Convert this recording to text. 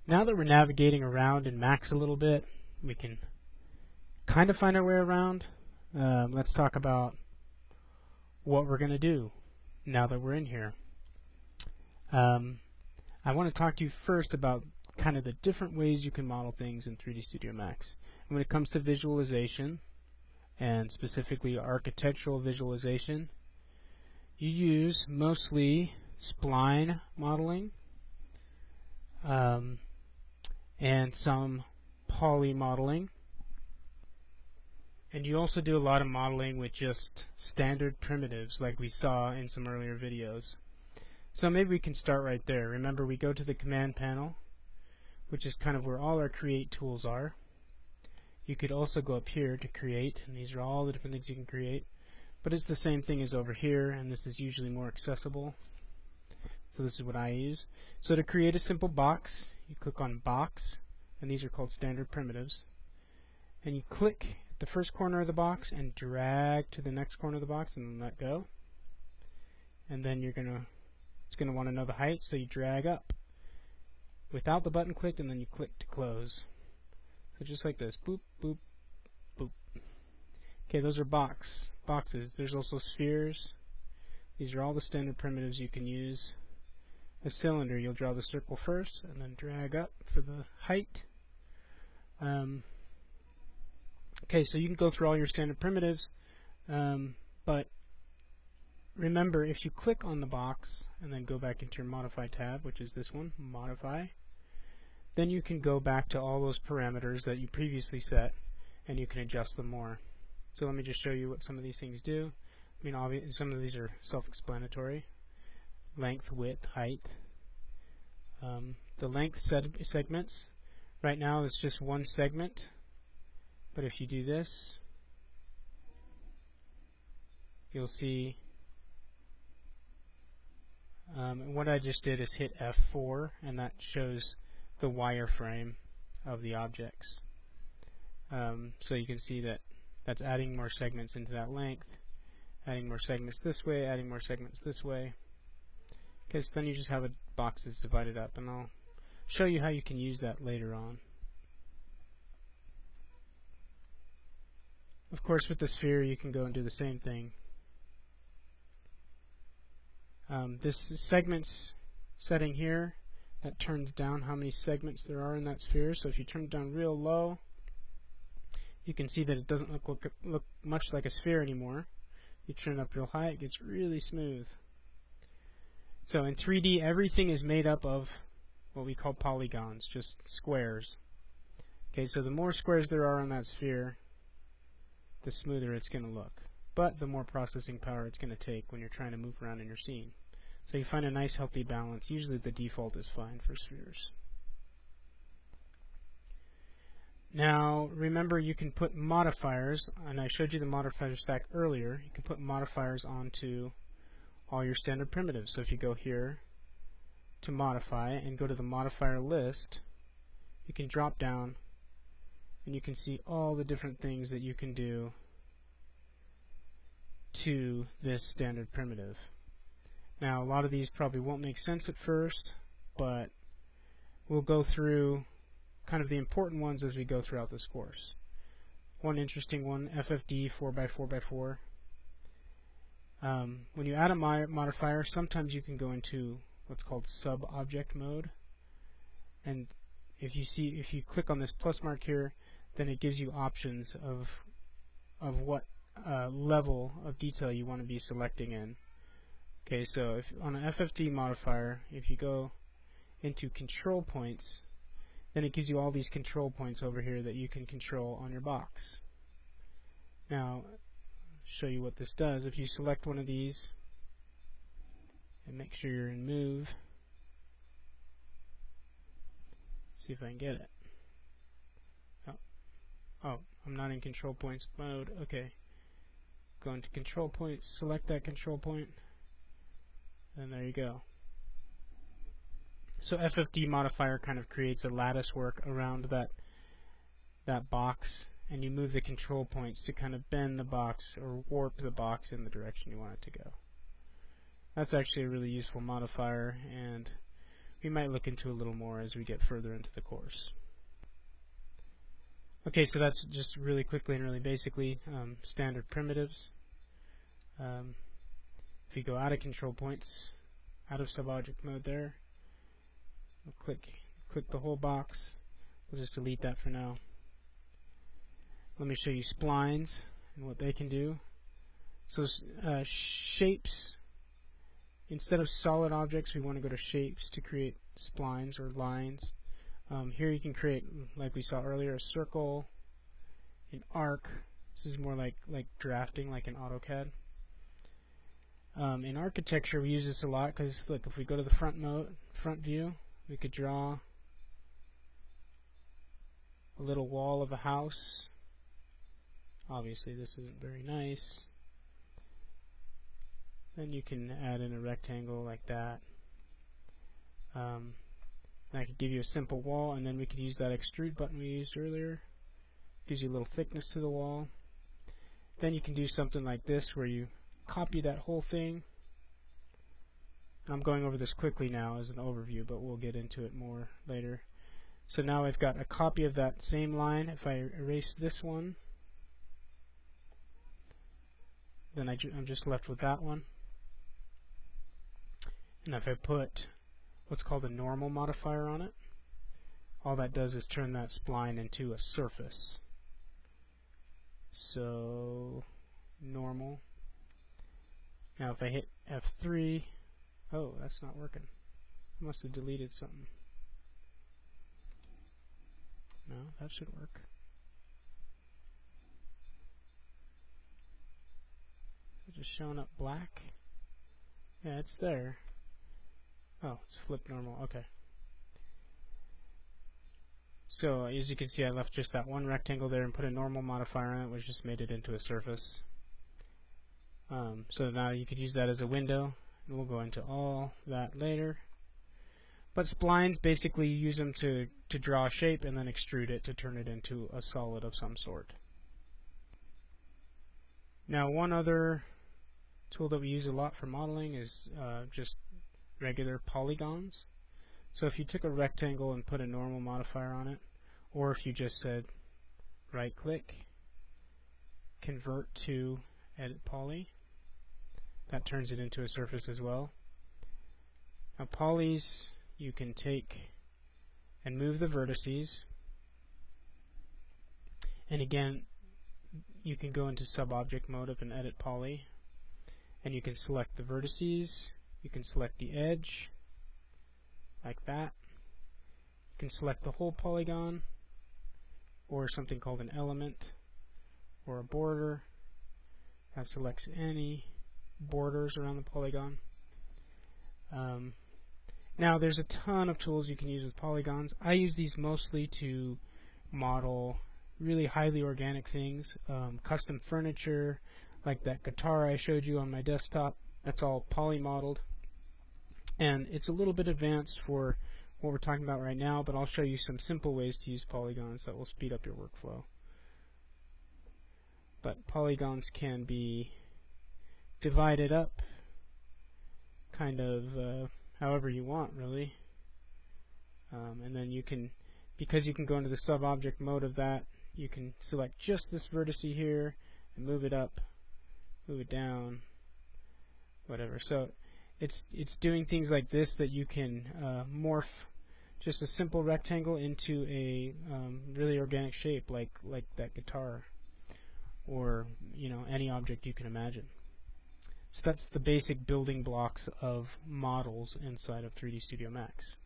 Now that we're navigating around in Max a little bit, we can kind of find our way around. Let's talk about what we're going to do now that we're in here. I want to talk to you first about kind of the different ways you can model things in 3D Studio Max. And when it comes to visualization, and specifically architectural visualization, you use mostly spline modeling and some poly modeling. And you also do a lot of modeling with just standard primitives like we saw in some earlier videos. So maybe we can start right there. Remember, we go to the command panel, which is kind of where all our create tools are. You could also go up here to create, and these are all the different things you can create. But it's the same thing as over here, and this is usually more accessible. So this is what I use. So to create a simple box, you click on box, and these are called standard primitives. And you click at the first corner of the box and drag to the next corner of the box and then let go. And then it's gonna want to know the height, so you drag up without the button clicked, and then you click to close. So just like this, boop, boop, boop. Okay, those are boxes. There's also spheres. These are all the standard primitives you can use. A cylinder, you'll draw the circle first and then drag up for the height. Okay, so you can go through all your standard primitives, but remember, if you click on the box and then go back into your Modify tab, which is this one, Modify, then you can go back to all those parameters that you previously set and you can adjust them more. So let me just show you what some of these things do. I mean, obviously, some of these are self-explanatory. Length, width, height. The length segments, right now it's just one segment, but if you do this, you'll see what I just did is hit F4, and that shows the wireframe of the objects. So you can see that that's adding more segments into that length, adding more segments this way, adding more segments this way. Okay, so then you just have a box that's divided up, and I'll show you how you can use that later on. Of course, with the sphere you can go and do the same thing. This segments setting here, that turns down how many segments there are in that sphere. So if you turn it down real low, you can see that it doesn't look much like a sphere anymore. You turn it up real high, it gets really smooth. So in 3D, everything is made up of what we call polygons, just squares. Okay, so the more squares there are on that sphere, the smoother it's going to look. But the more processing power it's going to take when you're trying to move around in your scene. So you find a nice healthy balance. Usually the default is fine for spheres. Now remember, you can put modifiers, and I showed you the modifier stack earlier. You can put modifiers onto all your standard primitives. So if you go here to modify and go to the modifier list, you can drop down and you can see all the different things that you can do to this standard primitive. Now a lot of these probably won't make sense at first, but we'll go through kind of the important ones as we go throughout this course. One interesting one, FFD 4x4x4. When you add a modifier, sometimes you can go into what's called sub-object mode, and if you click on this plus mark here, then it gives you options of what level of detail you want to be selecting in. Okay, so if on an FFD modifier, if you go into control points, then it gives you all these control points over here that you can control on your box. Now, show you what this does. If you select one of these and make sure you're in move, see if I can get it. Oh, I'm not in control points mode. Okay, go into control points, select that control point, and there you go. So FFD modifier kind of creates a lattice work around that box, and you move the control points to kind of bend the box or warp the box in the direction you want it to go. That's actually a really useful modifier, and we might look into a little more as we get further into the course. Okay, so that's just really quickly and really basically standard primitives. If you go out of control points, out of subobject mode there, we'll click the whole box. We'll just delete that for now. Let me show you splines and what they can do. So shapes, instead of solid objects, we want to go to shapes to create splines or lines. Here you can create, like we saw earlier, a circle, an arc. This is more like drafting, like in AutoCAD. In architecture, we use this a lot because, look, if we go to the front view, we could draw a little wall of a house. Obviously, this isn't very nice. Then you can add in a rectangle like that. I could give you a simple wall, and then we could use that extrude button we used earlier. Gives you a little thickness to the wall. Then you can do something like this where you copy that whole thing. I'm going over this quickly now as an overview, but we'll get into it more later. So now I've got a copy of that same line. If I erase this one, then I'm just left with that one. And if I put what's called a normal modifier on it, all that does is turn that spline into a surface. So normal. Now if I hit F3, oh, that's not working. I must have deleted something. No, that should work. Is it just showing up black? Yeah, it's there. Oh, it's flipped normal. Okay. So as you can see, I left just that one rectangle there and put a normal modifier on it, which just made it into a surface. So now you could use that as a window, and we'll go into all that later. But splines, basically you use them to draw a shape and then extrude it to turn it into a solid of some sort. Now one other tool that we use a lot for modeling is just regular polygons. So if you took a rectangle and put a normal modifier on it, or if you just said right click, convert to edit poly, that turns it into a surface as well. Now polys, you can take and move the vertices, and again you can go into sub-object mode of an edit poly, and you can select the vertices, you can select the edge like that, you can select the whole polygon or something called an element or a border that selects any borders around the polygon. Now there's a ton of tools you can use with polygons. I use these mostly to model really highly organic things, custom furniture like that guitar I showed you on my desktop. That's all poly modeled, and it's a little bit advanced for what we're talking about right now, but I'll show you some simple ways to use polygons that will speed up your workflow. But polygons can be divided up kind of however you want, really, and then you can, because you can go into the sub-object mode of that, you can select just this vertex here and move it up, move it down, whatever. So it's doing things like this, that you can morph just a simple rectangle into a really organic shape like that guitar, or any object you can imagine. So that's the basic building blocks of models inside of 3D Studio Max.